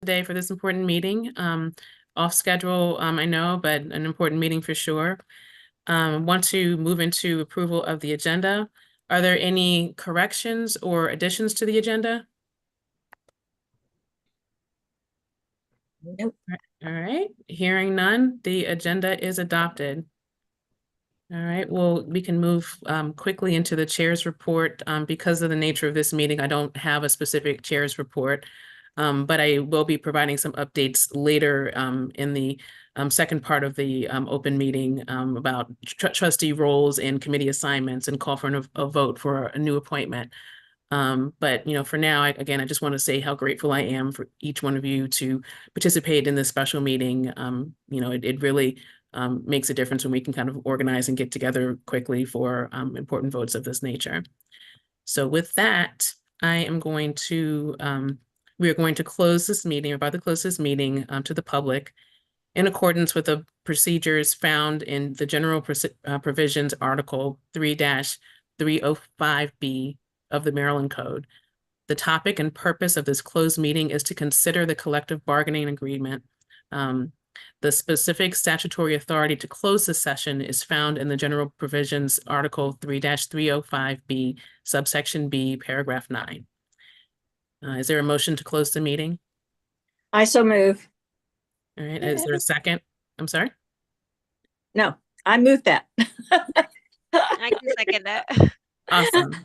today for this important meeting. Off schedule, I know, but an important meeting for sure. Want to move into approval of the agenda. Are there any corrections or additions to the agenda? Nope. All right, hearing none, the agenda is adopted. All right, well, we can move quickly into the chair's report. Because of the nature of this meeting, I don't have a specific chair's report. But I will be providing some updates later in the second part of the open meeting about trustee roles and committee assignments and call for a vote for a new appointment. But for now, again, I just want to say how grateful I am for each one of you to participate in this special meeting. It really makes a difference when we can kind of organize and get together quickly for important votes of this nature. So with that, I am going to we are going to close this meeting, about to close this meeting to the public in accordance with the procedures found in the General Provisions Article 3-305B of the Maryland Code. The topic and purpose of this closed meeting is to consider the collective bargaining agreement. The specific statutory authority to close the session is found in the General Provisions Article 3-305B, subsection B, paragraph 9. Is there a motion to close the meeting? I so move. All right, is there a second? I'm sorry? No, I move that. I can second that. Awesome.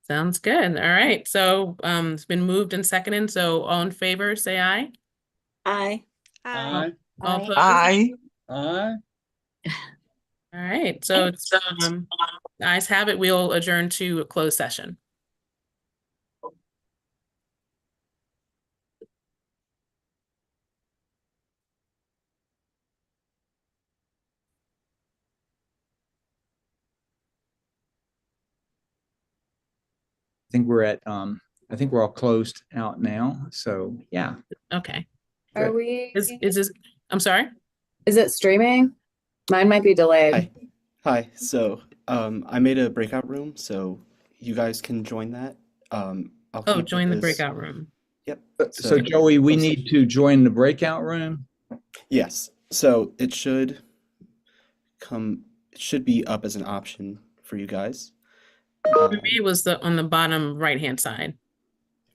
Sounds good. All right, so it's been moved and seconded, so all in favor, say aye. Aye. Aye. All opposed? Aye. All right, so it's the ayes have it, we'll adjourn to a closed session. I think we're at, I think we're all closed out now. So yeah. Okay. Are Good. we? Is this, I'm sorry? Is it streaming? Mine might be delayed. Hi. So, I made a breakout room, so you guys can join that. I'll Oh, keep join the this- breakout room. Yep. So Joey, we need to join the breakout room. Yes. So it should be up as an option for you guys. For me, it was on the bottom right-hand side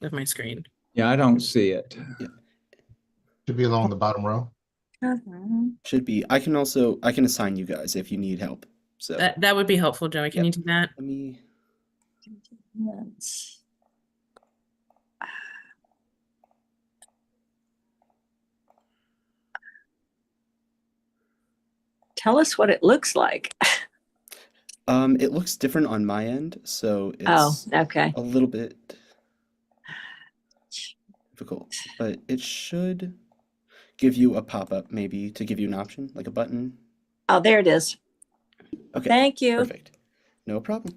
of my screen. Yeah, I don't see it. Should be along the bottom row. Should be. I can assign you guys if you need help. So That would be helpful, Joey. Can you do that? let me. Tell us what it looks like. It looks different on my end, so Oh, it's okay. a little bit difficult, but it should give you a pop-up maybe to give you an option, like a button. Oh, there it is. Okay. Thank you. Perfect. No problem.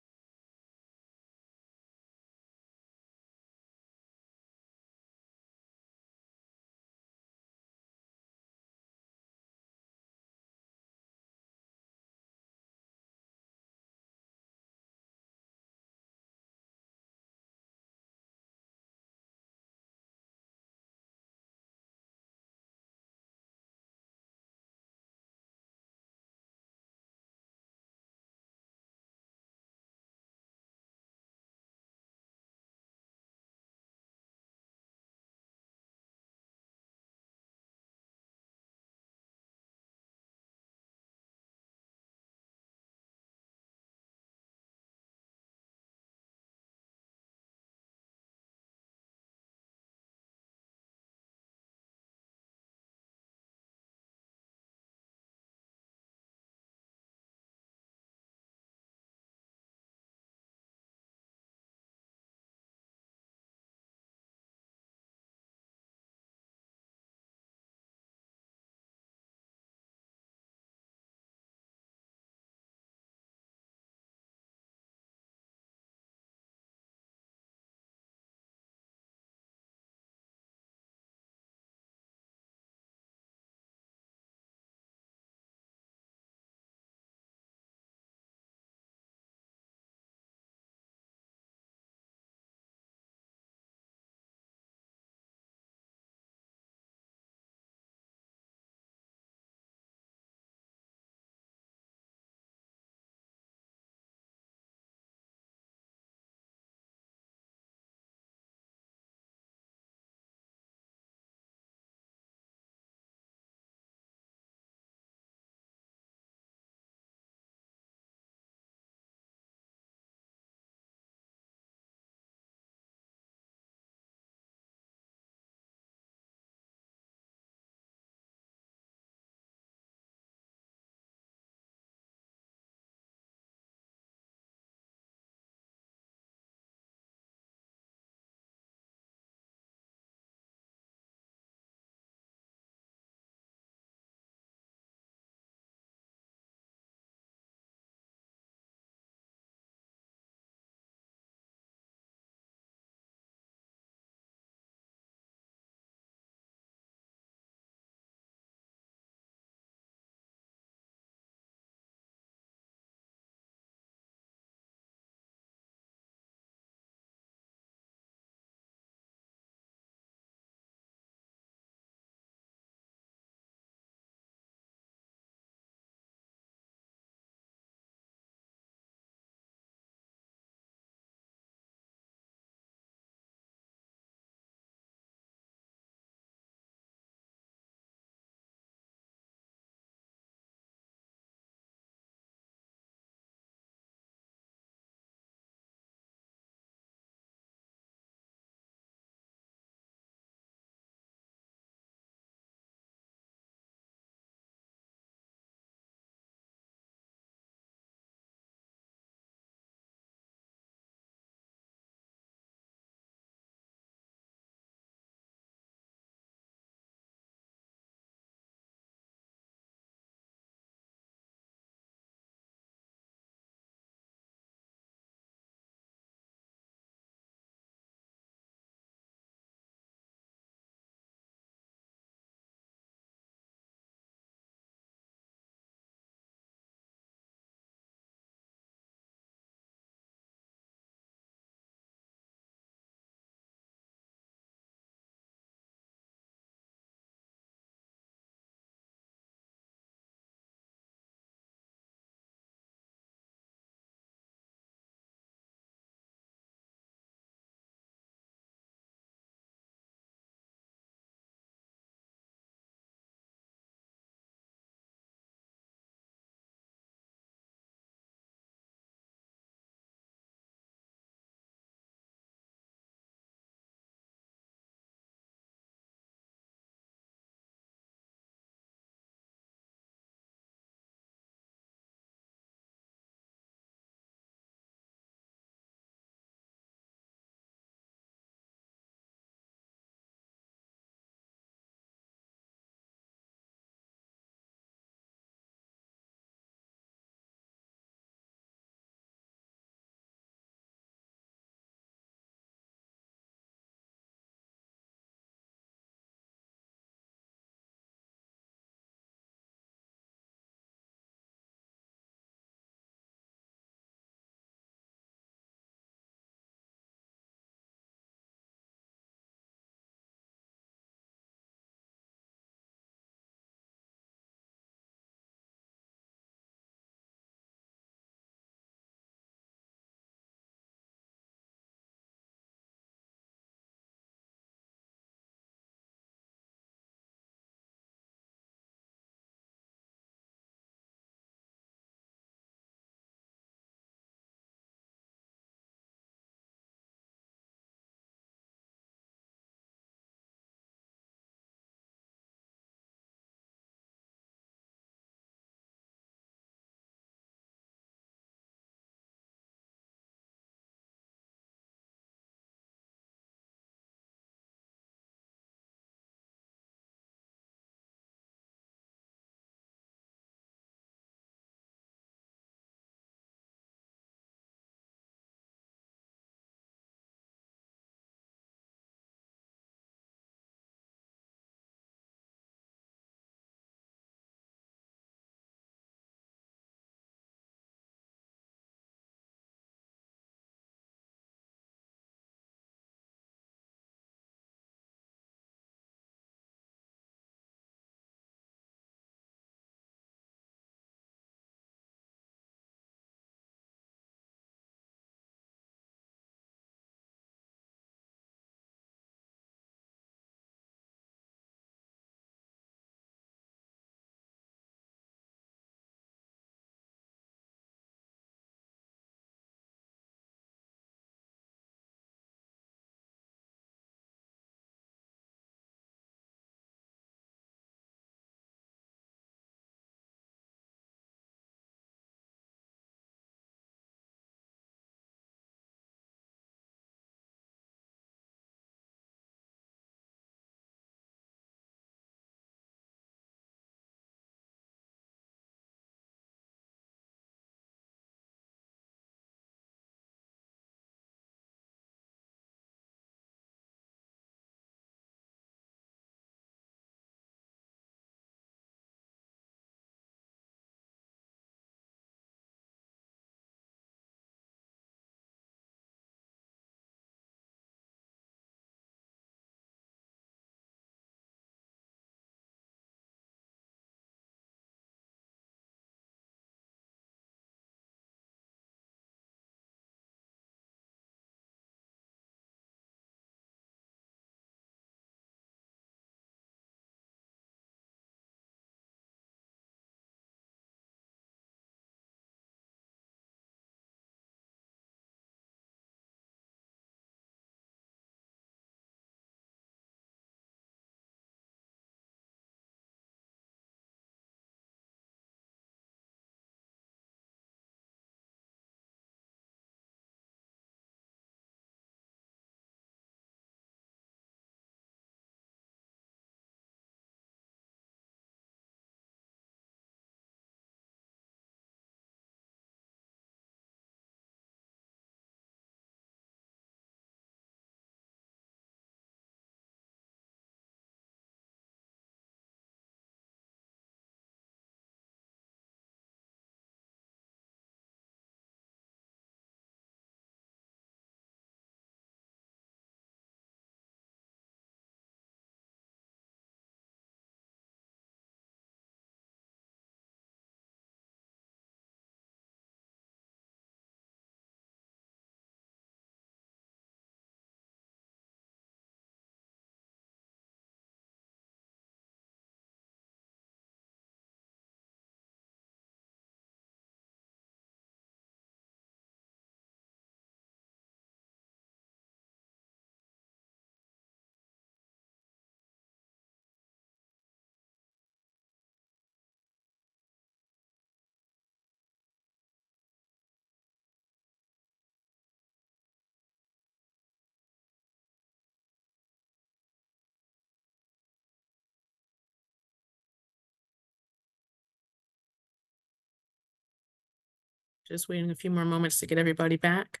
Just waiting a few more moments to get everybody back.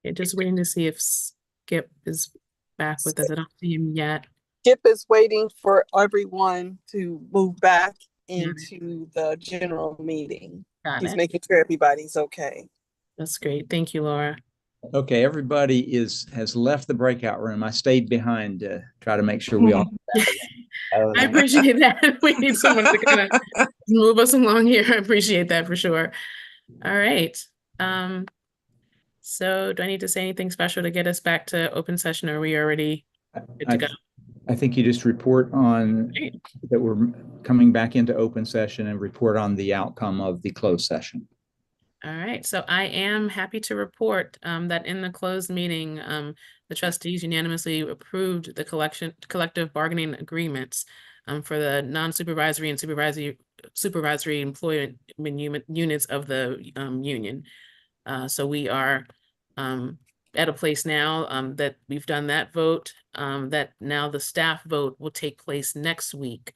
Okay, just waiting to see if Skip is back with us. I don't see him yet. Skip is waiting for everyone to move back it. into the general meeting. Got He's it. making sure everybody's okay. That's great. Thank you, Laura. Okay, everybody has left the breakout room. I stayed behind to try to make sure we all. I appreciate that. We need someone to kind of move us along here. I appreciate that for sure. All right. So do I need to say anything special to get us back to open session, or are we already good to go? I think you just report on Great. that we're coming back into open session and report on the outcome of the closed session. All right, so I am happy to report that in the closed meeting, the trustees unanimously approved the collective bargaining agreements for the non-supervisory and supervisory employment units of the union. So we are at a place now that we've done that vote, that now the staff vote will take place next week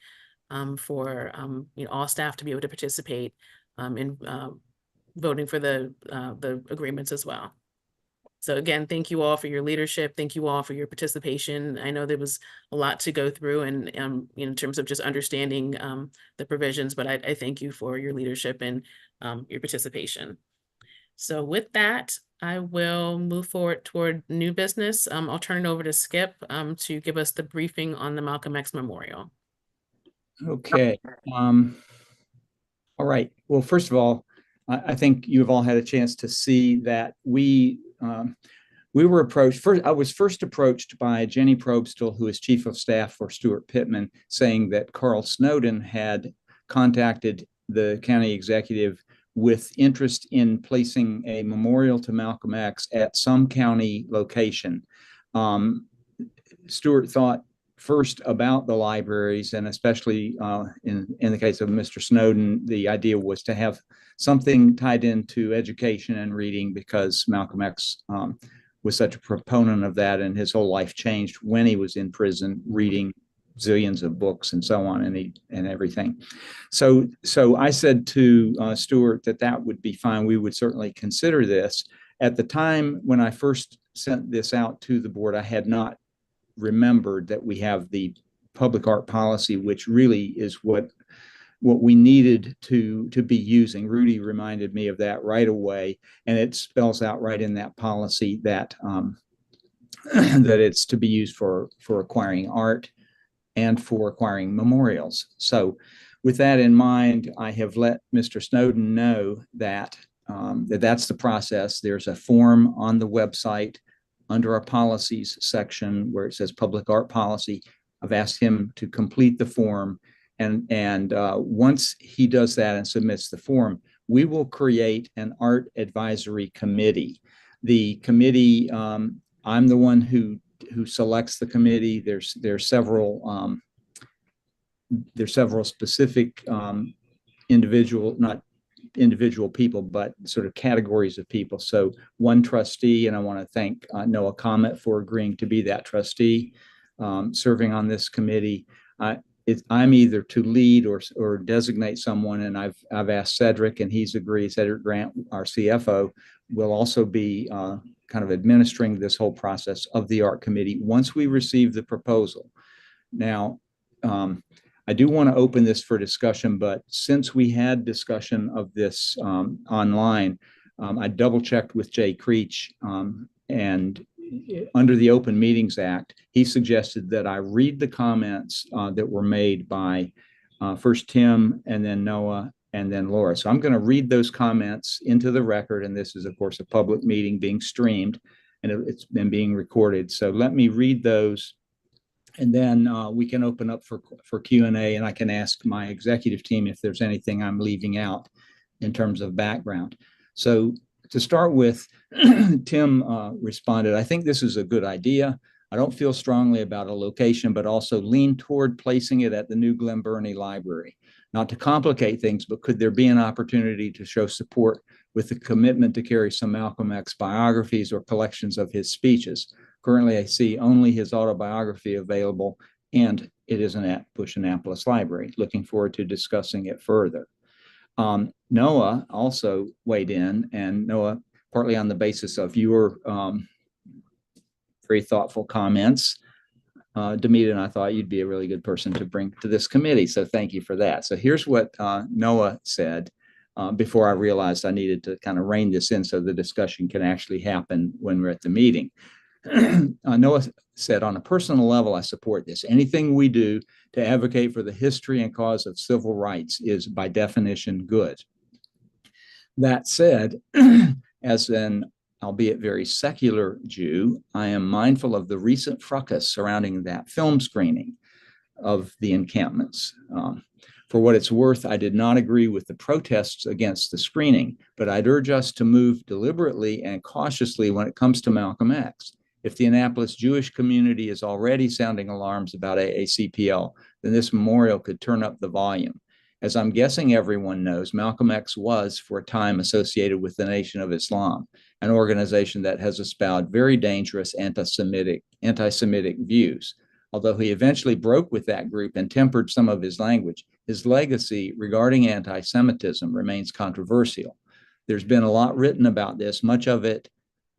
for all staff to be able to participate in voting for the agreements as well. So again, thank you all for your leadership. Thank you all for your participation. I know there was a lot to go through and in terms of just understanding the provisions, but I thank you for your leadership and your participation. So with that, I will move forward toward new business. I'll turn it over to Skip to give us the briefing on the Malcolm X Memorial. Okay. All right. Well, first of all, I think you've all had a chance to see that we were approached first. I was first approached by Jenny Probstel, who is chief of staff for Stuart Pittman, saying that Carl Snowden had contacted the county executive with interest in placing a memorial to Malcolm X at some county location. Stuart thought first about the libraries, and especially in the case of Mr. Snowden, the idea was to have something tied into education and reading, because Malcolm X was such a proponent of that, and his whole life changed when he was in prison, reading zillions of books and so on, and everything. So I said to Stuart that would be fine. We would certainly consider this. At the time when I first sent this out to the board, I had not remembered that we have the public art policy, which really is what we needed to be using. Rudy reminded me of that right away, and it spells out right in that policy that that it's to be used for acquiring art and for acquiring memorials. So with that in mind, I have let Mr. Snowden know that that's the process. There's a form on the website under our policies section where it says public art policy. I've asked him to complete the form, and once he does that and submits the form, we will create an art advisory committee. The committee, I'm the one who selects the committee. There's several specific not individual people, but sort of categories of people. So one trustee, and I want to thank Noah Comet for agreeing to be that trustee, serving on this committee. I'm either to lead or designate someone, and I've asked Cedric, and he's agreed. Cedric Grant, our CFO, will also be kind of administering this whole process of the art committee once we receive the proposal. Now, I do want to open this for discussion, but since we had discussion of this online, I double checked with Jay Creech, and under the Open Meetings Act, he suggested that I read the comments that were made by first Tim, and then Noah, and then Laura. So I'm going to read those comments into the record, and this is, of course, a public meeting being streamed, and it's been being recorded. So let me read those, and then we can open up for Q&A, and I can ask my executive team if there's anything I'm leaving out in terms of background. So to start with, Tim responded, I think this is a good idea. I don't feel strongly about a location, but also lean toward placing it at the new Glen Burnie Library. Not to complicate things, but could there be an opportunity to show support with the commitment to carry some Malcolm X biographies or collections of his speeches? Currently, I see only his autobiography available, and it isn't at Bush Annapolis Library. Looking forward to discussing it further. Noah also weighed in, and Noah, partly on the basis of your very thoughtful comments, Demita and I thought you'd be a really good person to bring to this committee. So thank you for that. So here's what Noah said before I realized I needed to kind of rein this in so the discussion can actually happen when we're at the meeting. Noah said, on a personal level, I support this. Anything we do to advocate for the history and cause of civil rights is by definition good. That said, as an albeit very secular Jew, I am mindful of the recent fracas surrounding that film screening of the encampments. For what it's worth, I did not agree with the protests against the screening, but I'd urge us to move deliberately and cautiously when it comes to Malcolm X. If the Annapolis Jewish community is already sounding alarms about AACPL, then this memorial could turn up the volume. As I'm guessing everyone knows, Malcolm X was for a time associated with the Nation of Islam, an organization that has espoused very dangerous anti-Semitic views. Although he eventually broke with that group and tempered some of his language, his legacy regarding anti-Semitism remains controversial. There's been a lot written about this, much of it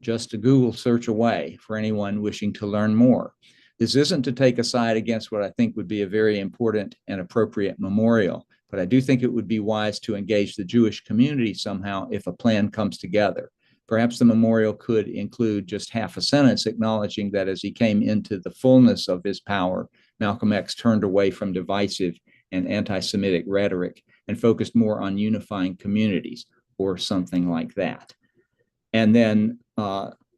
just a Google search away for anyone wishing to learn more. This isn't to take a side against what I think would be a very important and appropriate memorial, but I do think it would be wise to engage the Jewish community somehow if a plan comes together. Perhaps the memorial could include just half a sentence acknowledging that as he came into the fullness of his power, Malcolm X turned away from divisive and anti-Semitic rhetoric and focused more on unifying communities or something like that. And then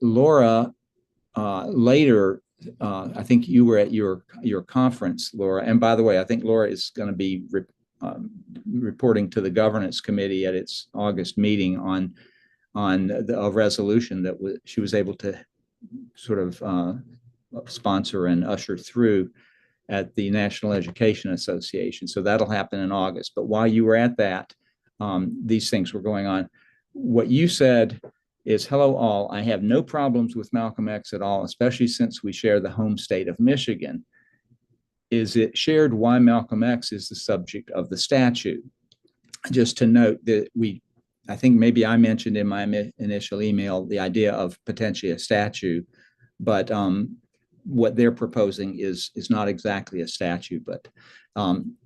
Laura, later, I think you were at your conference, Laura. And by the way, I think Laura is going to be reporting to the governance committee at its August meeting on a resolution that she was able to sort of sponsor and usher through at the National Education Association. So that'll happen in August. But while you were at that, these things were going on. What you said is, hello all, I have no problems with Malcolm X at all, especially since we share the home state of Michigan. Is it shared why Malcolm X is the subject of the statue? Just to note that I think maybe I mentioned in my initial email the idea of potentially a statue, but what they're proposing is not exactly a statue. But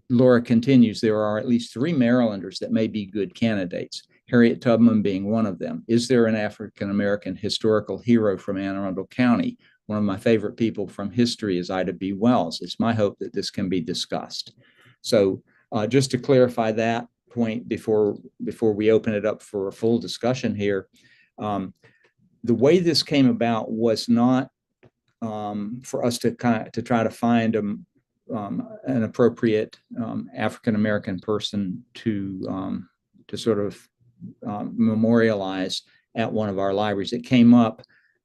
Laura continues, there are at least 3 Marylanders that may be good candidates, Harriet Tubman being one of them. Is there an African-American historical hero from Anne Arundel County? One of my favorite people from history is Ida B. Wells. It's my hope that this can be discussed. So just to clarify that point before we open it up for a full discussion here, the way this came about was not for us to try to find an appropriate African-American person to sort of memorialize at one of our libraries. It came up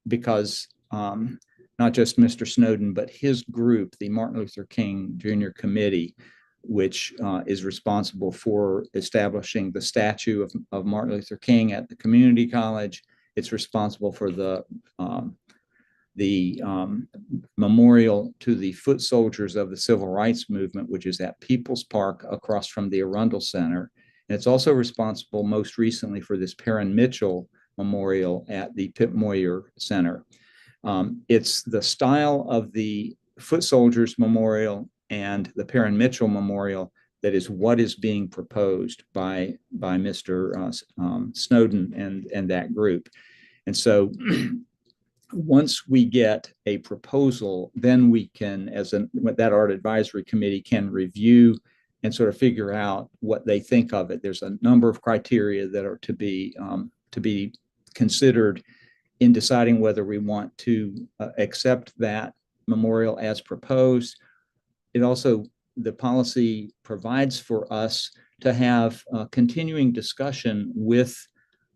because not just Mr. Snowden, but his group, the Martin Luther King Jr. Committee, which is responsible for establishing the statue of Martin Luther King at the community college. It's responsible for the memorial to the foot soldiers of the Civil Rights Movement, which is at People's Park across from the Arundel Center. And it's also responsible most recently for this Perrin Mitchell Memorial at the Pip Moyer Center. It's the style of the Foot Soldiers Memorial and the Perrin Mitchell Memorial that is what is being proposed by Mr. Snowden and that group. And so once we get a proposal, then we can, that art advisory committee can review and sort of figure out what they think of it. There's a number of criteria that are to be considered in deciding whether we want to accept that memorial as proposed. It also, the policy provides for us to have a continuing discussion with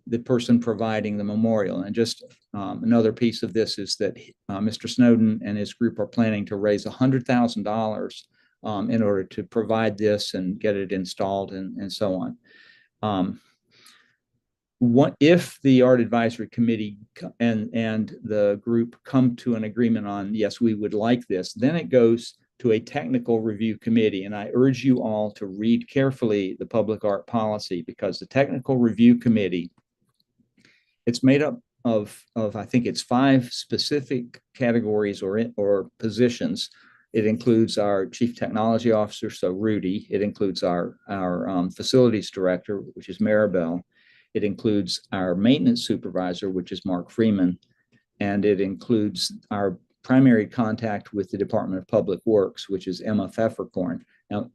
the person providing the memorial. And just another piece of this is that Mr. Snowden and his group are planning to raise $100,000 in order to provide this and get it installed and so on. What if the Art Advisory Committee and the group come to an agreement on, yes, we would like this, then it goes to a technical review committee. And I urge you all to read carefully the public art policy, because the technical review committee, it's made up of I think it's 5 specific categories or positions. It includes our chief technology officer, so Rudy. It includes our facilities director, which is Maribel. It includes our maintenance supervisor, which is Mark Freeman. And it includes our primary contact with the Department of Public Works, which is Emma Pfefferkorn. Now,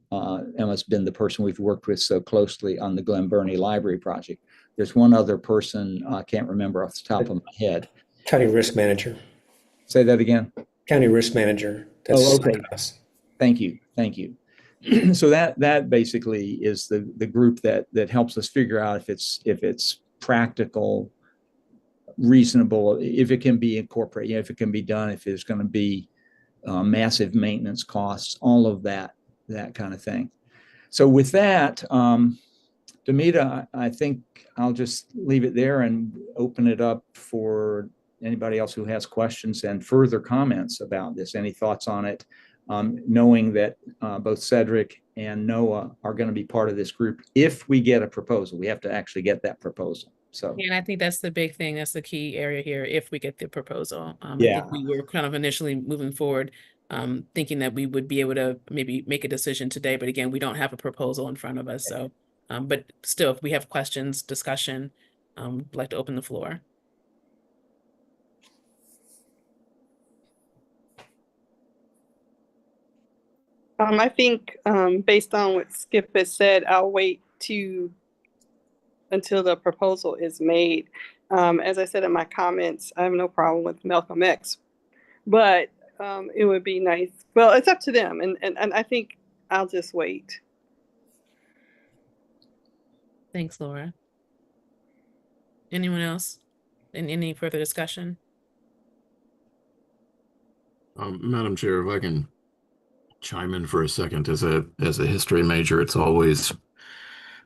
Emma's been the person we've worked with so closely on the Glen Burnie Library project. There's one other person, I can't remember off the top of my head. County risk manager. Say that again. County risk manager. Oh, okay. Us. Thank you. Thank you. So that basically is the group that helps us figure out if it's practical, reasonable, if it can be incorporated, if it can be done, if there's going to be massive maintenance costs, all of that kind of thing. So with that, Demita, I think I'll just leave it there and open it up for anybody else who has questions and further comments about this. Any thoughts on it? Knowing that both Cedric and Noah are going to be part of this group. If we get a proposal, we have to actually get that proposal. So, And I think that's the big thing. That's the key area here. If we get the proposal, I Yeah. think we were kind of initially moving forward, thinking that we would be able to maybe make a decision today. But again, we don't have a proposal in front of us. So, but still, if we have questions, discussion, I'd like to open the floor. I think based on what Skip has said, I'll wait until the proposal is made. As I said in my comments, I have no problem with Malcolm X, but it would be nice. Well, it's up to them, and I think I'll just wait. Thanks, Laura. Anyone else? Any further discussion? Madam Chair, if I can chime in for a second. As a history major, it's always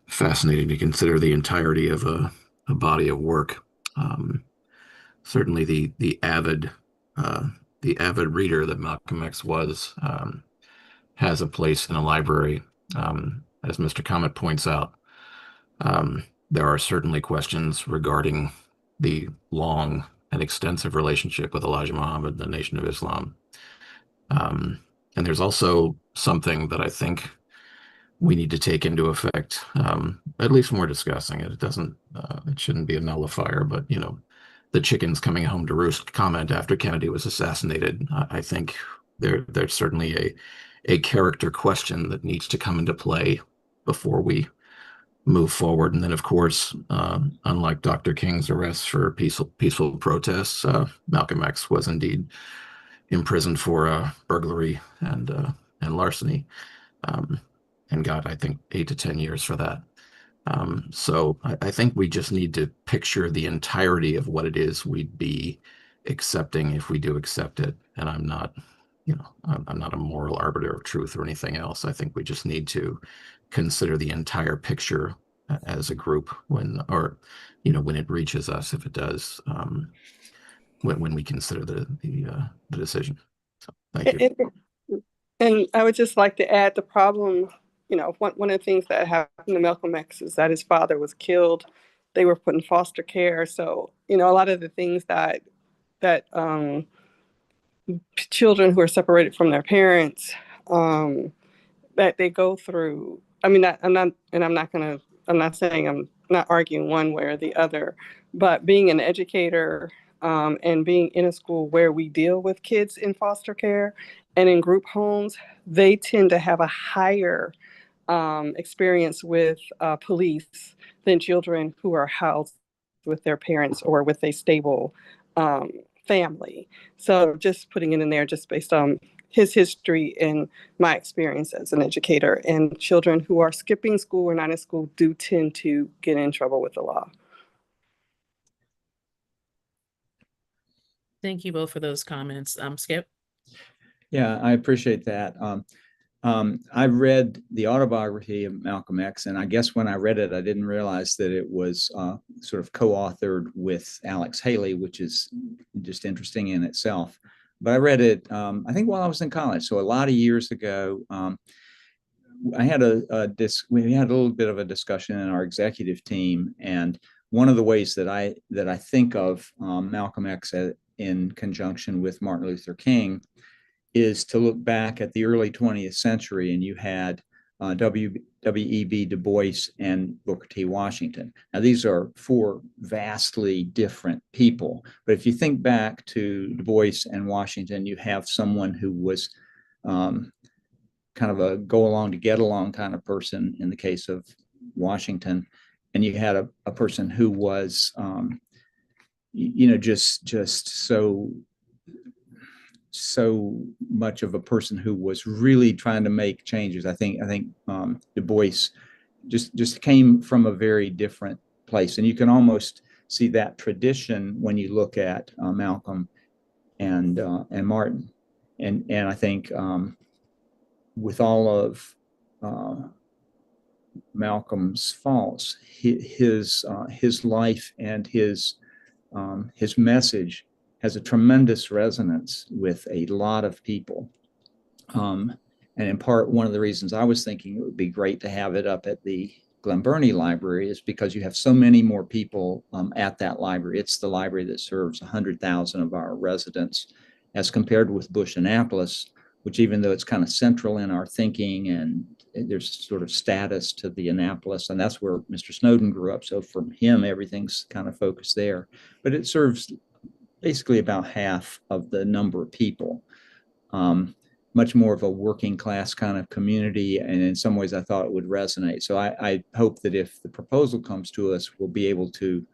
fascinating to consider the entirety of a body of work. Certainly the avid reader that Malcolm X was has a place in a library. As Mr. Comet points out, there are certainly questions regarding the long and extensive relationship with Elijah Muhammad, the Nation of Islam. And there's also something that I think we need to take into effect, at least when we're discussing it. It shouldn't be a nullifier, but the chickens coming home to roost comment after Kennedy was assassinated. I think there's certainly a character question that needs to come into play before we move forward. And then, of course, unlike Dr. King's arrest for peaceful protests, Malcolm X was indeed imprisoned for burglary and larceny, and got, I think, 8 to 10 years for that. So I think we just need to picture the entirety of what it is we'd be accepting if we do accept it. And I'm not a moral arbiter of truth or anything else. I think we just need to consider the entire picture as a group when it reaches us, if it does, when we consider the decision. So thank you. And I would just like to add the problem, one of the things that happened to Malcolm X is that his father was killed. They were put in foster care. So, a lot of the things that children who are separated from their parents, that they go through. I mean, I'm not saying I'm not arguing one way or the other, but being an educator, and being in a school where we deal with kids in foster care and in group homes, they tend to have a higher experience with police than children who are housed with their parents or with a stable family. So just putting it in there just based on his history and my experience as an educator. And children who are skipping school or not in school do tend to get in trouble with the law. Thank you both for those comments. Skip? Yeah, I appreciate that. I've read the autobiography of Malcolm X, and I guess when I read it, I didn't realize that it was sort of co-authored with Alex Haley, which is just interesting in itself. But I read it, I think, while I was in college, so a lot of years ago. We had a little bit of a discussion in our executive team, and one of the ways that I think of Malcolm X in conjunction with Martin Luther King is to look back at the early 20th century, and you had W.E.B. Du Bois and Booker T. Washington. Now, these are four vastly different people, but if you think back to Du Bois and Washington, you have someone who was kind of a go along to get along kind of person in the case of Washington, and you had a person who was, just so much of a person who was really trying to make changes. I think Du Bois just came from a very different place, and you can almost see that tradition when you look at Malcolm and Martin, and I think with all of Malcolm's faults, his life and his message has a tremendous resonance with a lot of people. And in part, one of the reasons I was thinking it would be great to have it up at the Glen Burnie Library is because you have so many more people at that library. It's the library that serves 100,000 of our residents, as compared with Bush Annapolis, which, even though it's kind of central in our thinking and there's sort of status to the Annapolis, and that's where Mr. Snowden grew up. So for him, everything's kind of focused there, but it serves basically about half of the number of people. Much more of a working class kind of community. And in some ways I thought it would resonate. So I hope that if the proposal comes to us, we'll be able to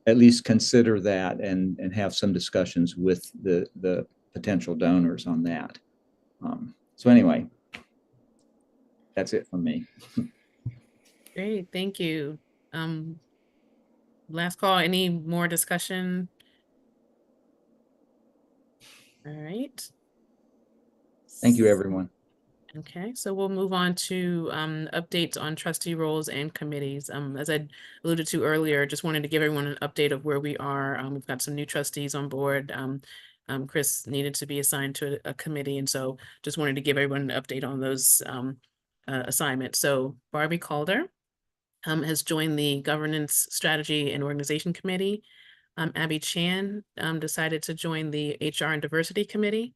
at least consider that and have some discussions with the potential donors on that. So anyway, that's it from me. Great, thank you. Last call, any more discussion? All right. Thank you, everyone. Okay, so we'll move on to updates on trustee roles and committees. As I alluded to earlier, just wanted to give everyone an update of where we are. We've got some new trustees on board. Chris needed to be assigned to a committee, and so just wanted to give everyone an update on those assignments. So Barbie Calder has joined the Governance, Strategy, and Organization Committee. Abby Chan decided to join the HR and Diversity Committee.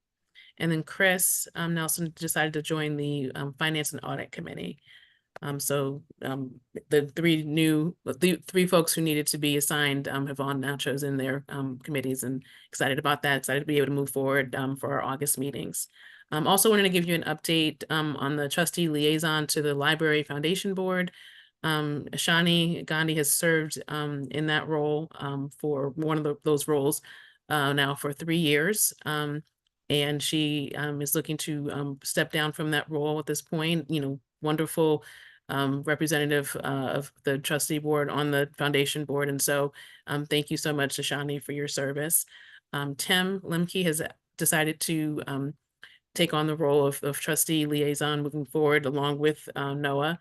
And then Chris Nelson decided to join the Finance and Audit Committee. The three folks who needed to be assigned have all now chosen their committees, and excited about that, excited to be able to move forward for our August meetings. Also wanted to give you an update on the trustee liaison to the Library Foundation Board. Ashani Gandhi has served in that role for one of those roles now for 3 years. And she is looking to step down from that role at this point. Wonderful representative of the trustee board on the foundation board. And so thank you so much, Ashani, for your service. Tim Lemke has decided to take on the role of trustee liaison moving forward, along with Noah.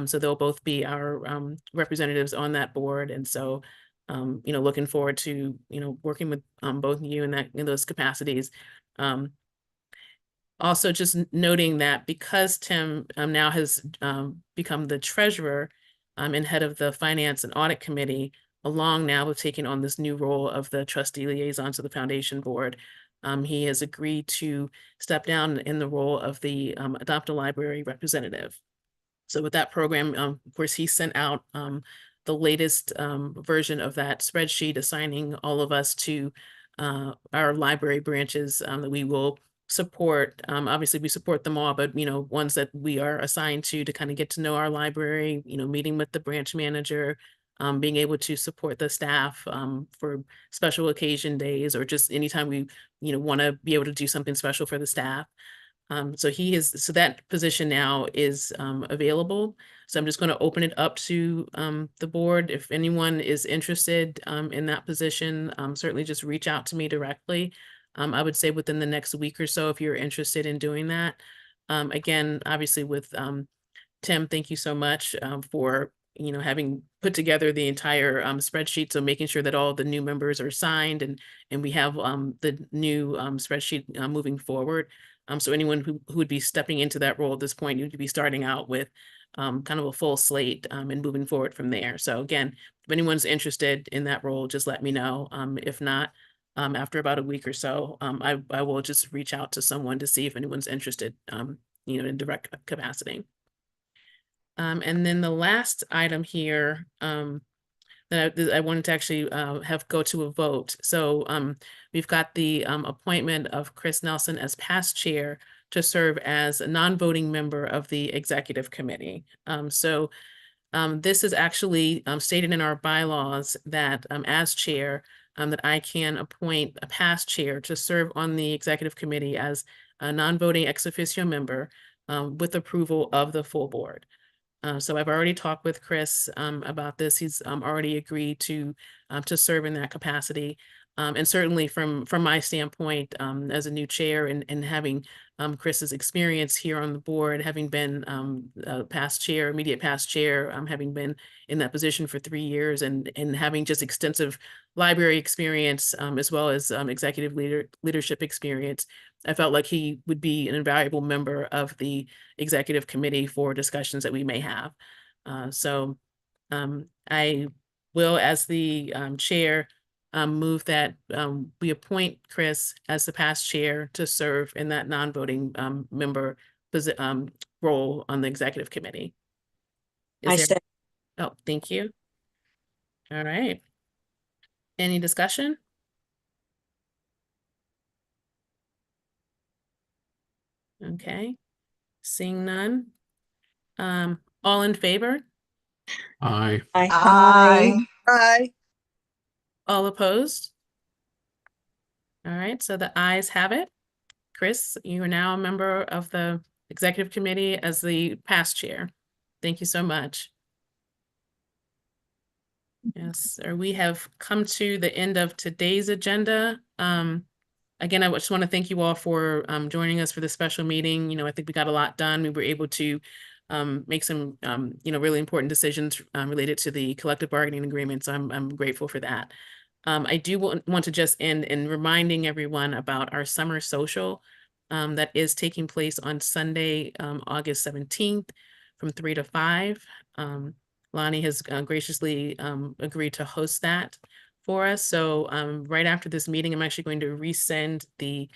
So they'll both be our representatives on that board. And so looking forward to working with both of you in those capacities. Also just noting that because Tim now has become the treasurer and head of the Finance and Audit Committee, along now with taking on this new role of the trustee liaison to the foundation board, he has agreed to step down in the role of the Adopt a Library representative. So with that program, of course, he sent out the latest version of that spreadsheet, assigning all of us to our library branches that we will support. Obviously, we support them all, but ones that we are assigned to kind of get to know our library. Meeting with the branch manager, being able to support the staff for special occasion days, or just anytime we want to be able to do something special for the staff. So that position now is available. So I'm just going to open it up to the board. If anyone is interested in that position, certainly just reach out to me directly. I would say within the next week or so, if you're interested in doing that. Again, obviously with Tim, thank you so much for having put together the entire spreadsheet. So making sure that all the new members are signed and we have the new spreadsheet moving forward. So anyone who would be stepping into that role at this point, you'd be starting out with kind of a full slate and moving forward from there. So again, if anyone's interested in that role, just let me know. If not, after about a week or so, I will just reach out to someone to see if anyone's interested, in direct capacity. And then the last item here that I wanted to actually have go to a vote. So we've got the appointment of Chris Nelson as past chair to serve as a non-voting member of the executive committee. This is actually stated in our bylaws that as chair, that I can appoint a past chair to serve on the executive committee as a non-voting ex officio member with approval of the full board. So I've already talked with Chris about this. He's already agreed to serve in that capacity. And certainly from my standpoint, as a new chair and having Chris's experience here on the board, having been immediate past chair, having been in that position for 3 years and having just extensive library experience, as well as executive leadership experience, I felt like he would be an invaluable member of the executive committee for discussions that we may have. I will, as the chair, move that we appoint Chris as the past chair to serve in that non-voting member role on the executive committee. Oh, thank you. All right. Any discussion? Okay. Seeing none. All in favor? Aye. Aye. All opposed? All right, so the ayes have it. Chris, you are now a member of the executive committee as the past chair. Thank you so much. Yes, sir, we have come to the end of today's agenda. Again, I just want to thank you all for joining us for this special meeting. I think we got a lot done. We were able to make some, really important decisions related to the collective bargaining agreement. So I'm grateful for that. I do want to just end in reminding everyone about our summer social that is taking place on Sunday, August 17th from 3 to 5. Lonnie has graciously agreed to host that for us. So right after this meeting, I'm actually going to resend the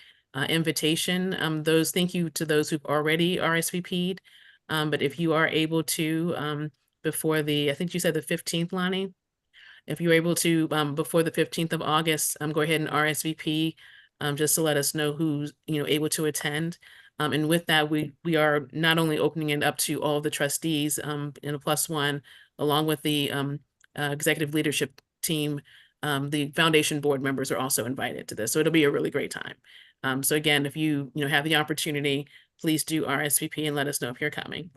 invitation. Thank you to those who've already RSVP'd. But if you are able to, before I think you said the 15th, Lonnie, if you're able to, before the 15th of August, go ahead and RSVP just to let us know who's, able to attend. And with that, we are not only opening it up to all the trustees in a +1, along with the executive leadership team, the foundation board members are also invited to this. So it'll be a really great time. So again, if you have the opportunity, please do RSVP and let us know if you're coming.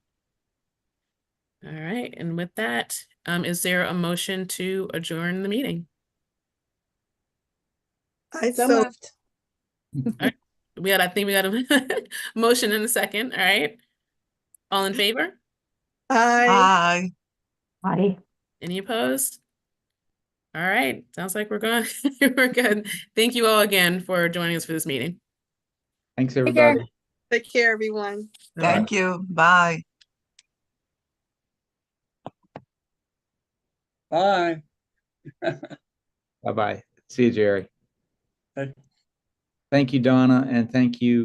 All right, and with that, is there a motion to adjourn the meeting? I so moved. I think we got a motion in a second. All right. All in favor? Aye. Aye. Any opposed? All right. Sounds like we're going. We're good. Thank you all again for joining us for this meeting. Thanks, everybody. Take care, everyone. Thank you. Bye. Bye. Bye-bye. See you, Jerry. Bye. Thank you, Donna, and thank you,